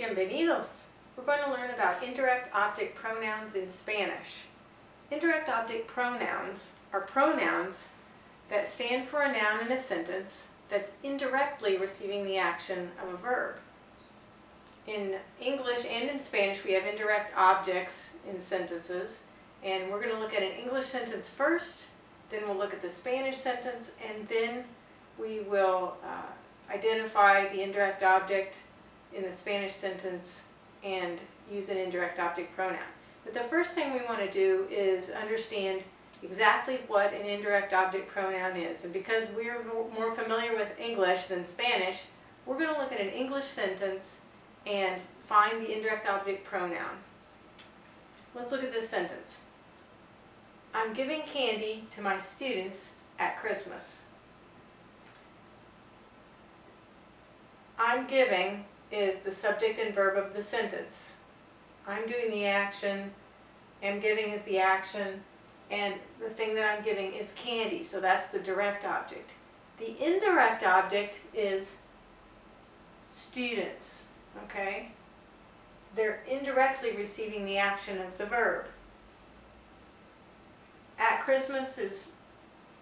Bienvenidos! We're going to learn about indirect object pronouns in Spanish. Indirect object pronouns are pronouns that stand for a noun in a sentence that's indirectly receiving the action of a verb. In English and in Spanish we have indirect objects in sentences, and we're going to look at an English sentence first, then we'll look at the Spanish sentence, and then we will identify the indirect object in the Spanish sentence and use an indirect object pronoun. But the first thing we want to do is understand exactly what an indirect object pronoun is. And because we're more familiar with English than Spanish, we're going to look at an English sentence and find the indirect object pronoun. Let's look at this sentence. I'm giving candy to my students at Christmas. I'm giving is the subject and verb of the sentence. I'm doing the action, am giving is the action, and the thing that I'm giving is candy, so that's the direct object. The indirect object is students, okay? They're indirectly receiving the action of the verb. At Christmas is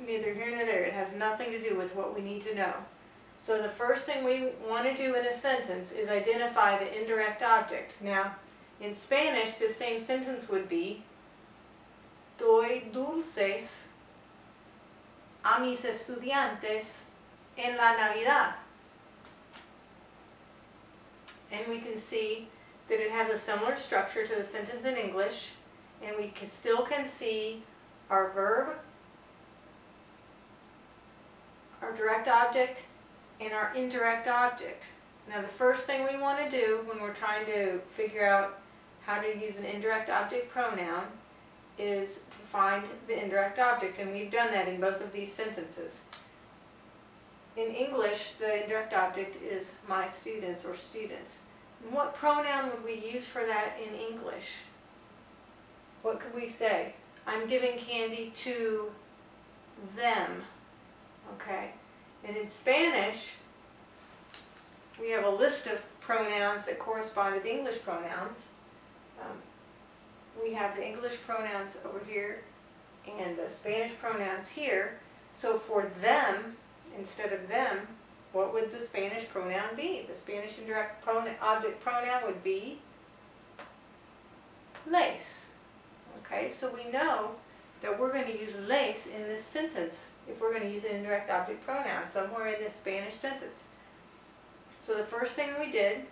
neither here nor there. It has nothing to do with what we need to know. So the first thing we want to do in a sentence is identify the indirect object. Now, in Spanish, the same sentence would be doy dulces a mis estudiantes en la Navidad. And we can see that it has a similar structure to the sentence in English, and we still can see our verb, our direct object, and our indirect object. Now the first thing we want to do when we're trying to figure out how to use an indirect object pronoun is to find the indirect object, and we've done that in both of these sentences. In English, the indirect object is my students or students. And what pronoun would we use for that in English? What could we say? I'm giving candy to them, okay? And in Spanish, we have a list of pronouns that correspond to the English pronouns. We have the English pronouns over here and the Spanish pronouns here. So for them, instead of them, what would the Spanish pronoun be? The Spanish indirect object pronoun would be les. Okay, so we know that we're going to use les in this sentence if we're going to use an indirect object pronoun somewhere in this Spanish sentence. So the first thing we did,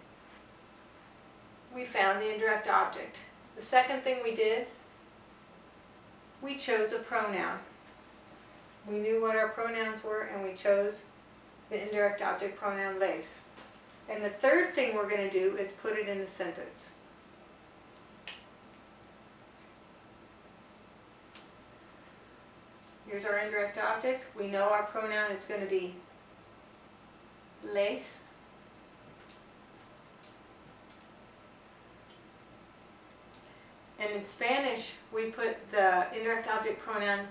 we found the indirect object. The second thing we did, we chose a pronoun. We knew what our pronouns were and we chose the indirect object pronoun les. And the third thing we're going to do is put it in the sentence. Here's our indirect object. We know our pronoun is going to be les. And in Spanish, we put the indirect object pronoun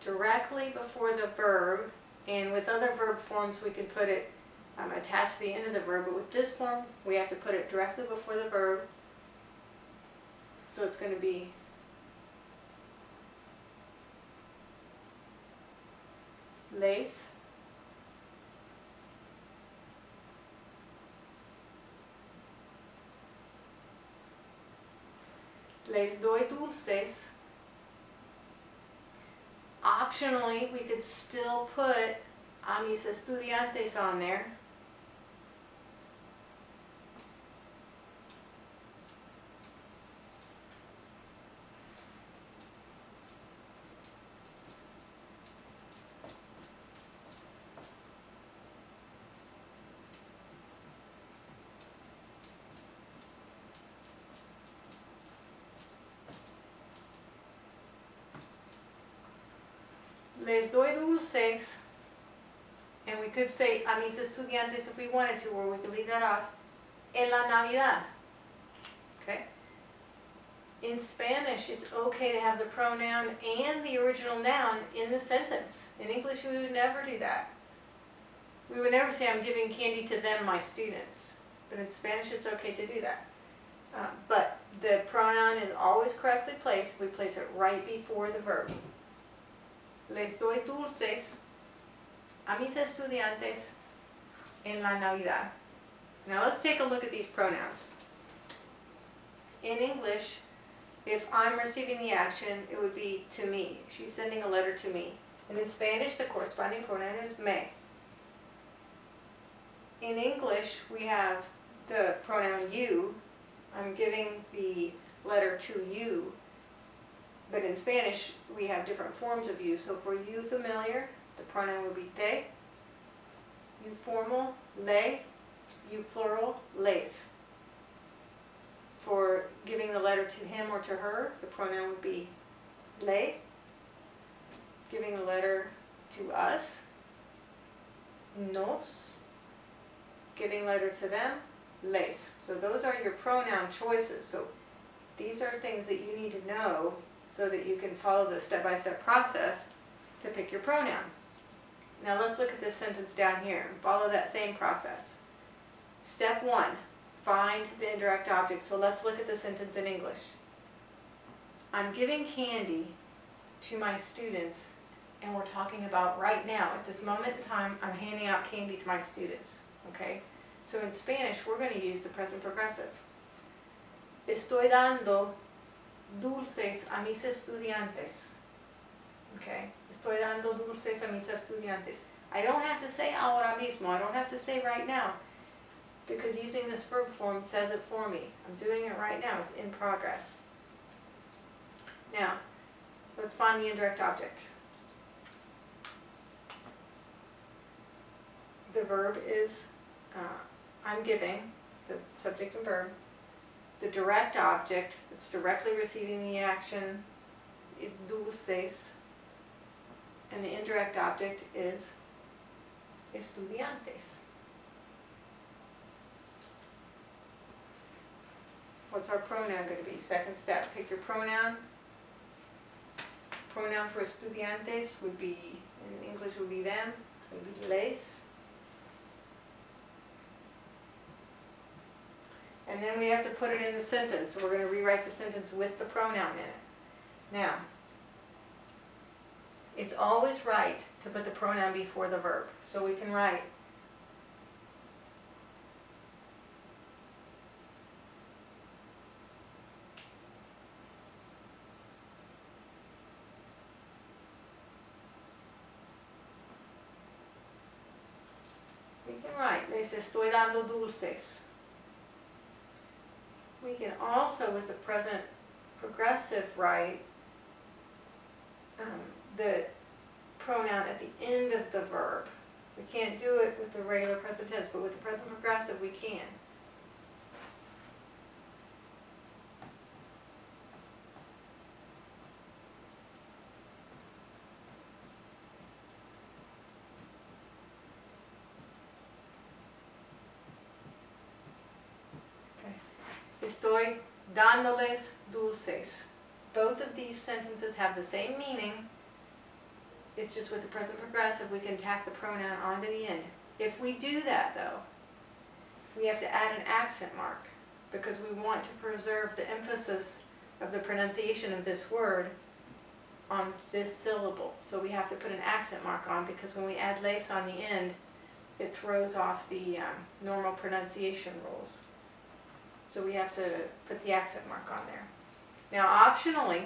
directly before the verb, and with other verb forms we can put it attached to the end of the verb, but with this form we have to put it directly before the verb. So it's going to be les. Les doy dulces. Optionally, we could still put a mis estudiantes on there. Les doy dulces, and we could say a mis estudiantes if we wanted to, or we could leave that off, en la Navidad. Okay? In Spanish, it's okay to have the pronoun and the original noun in the sentence. In English, we would never do that. We would never say, I'm giving candy to them, my students. but in Spanish it's okay to do that. But the pronoun is always correctly placed. We place it right before the verb. Les doy dulces a mis estudiantes en la Navidad. Now let's take a look at these pronouns. In English, if I'm receiving the action, it would be to me. She's sending a letter to me. And in Spanish, the corresponding pronoun is me. In English, we have the pronoun you. I'm giving the letter to you. But in Spanish, we have different forms of you. So for you familiar, the pronoun would be te. You formal, le. You plural, les. For giving the letter to him or to her, the pronoun would be le. Giving the letter to us, nos. Giving letter to them, les. So those are your pronoun choices. So these are things that you need to know so that you can follow the step-by-step process to pick your pronoun. Now let's look at this sentence down here and follow that same process. Step 1, find the indirect object. So let's look at the sentence in English. I'm giving candy to my students, and we're talking about right now. At this moment in time, I'm handing out candy to my students. Okay? So in Spanish, we're going to use the present progressive. Estoy dando dulces a mis estudiantes. Okay? Estoy dando dulces a mis estudiantes. I don't have to say ahora mismo. I don't have to say right now, because using this verb form says it for me. I'm doing it right now. It's in progress. Now, let's find the indirect object. The verb is I'm giving, the subject and verb. The direct object that's directly receiving the action is dulces. And the indirect object is estudiantes. What's our pronoun going to be? Second step, pick your pronoun. Pronoun for estudiantes would be, in English would be them. It's going to be les. And then we have to put it in the sentence. So we're going to rewrite the sentence with the pronoun in it. Now, it's always right to put the pronoun before the verb. So we can write les estoy dando dulces. We can also, with the present progressive, write the pronoun at the end of the verb. We can't do it with the regular present tense, but with the present progressive we can. Estoy dándoles dulces. Both of these sentences have the same meaning. It's just with the present progressive we can tack the pronoun onto the end. If we do that though, we have to add an accent mark because we want to preserve the emphasis of the pronunciation of this word on this syllable. So we have to put an accent mark on because when we add les on the end, it throws off the normal pronunciation rules. So we have to put the accent mark on there. Now optionally,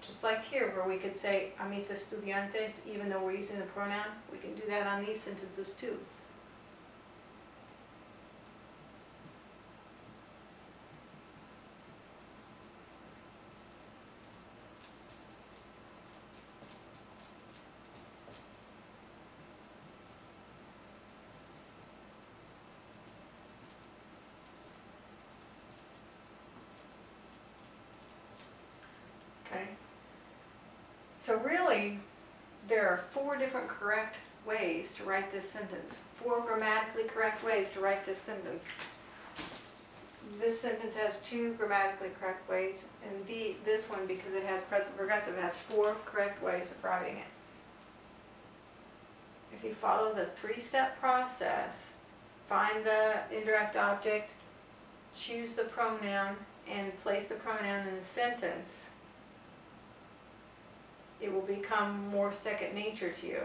just like here where we could say a mis estudiantes, even though we're using the pronoun, we can do that on these sentences too. Okay. So really, there are 4 different correct ways to write this sentence. 4 grammatically correct ways to write this sentence. This sentence has 2 grammatically correct ways, and this one, because it has present progressive, has 4 correct ways of writing it. If you follow the 3-step process, find the indirect object, choose the pronoun, and place the pronoun in the sentence, it will become more second nature to you.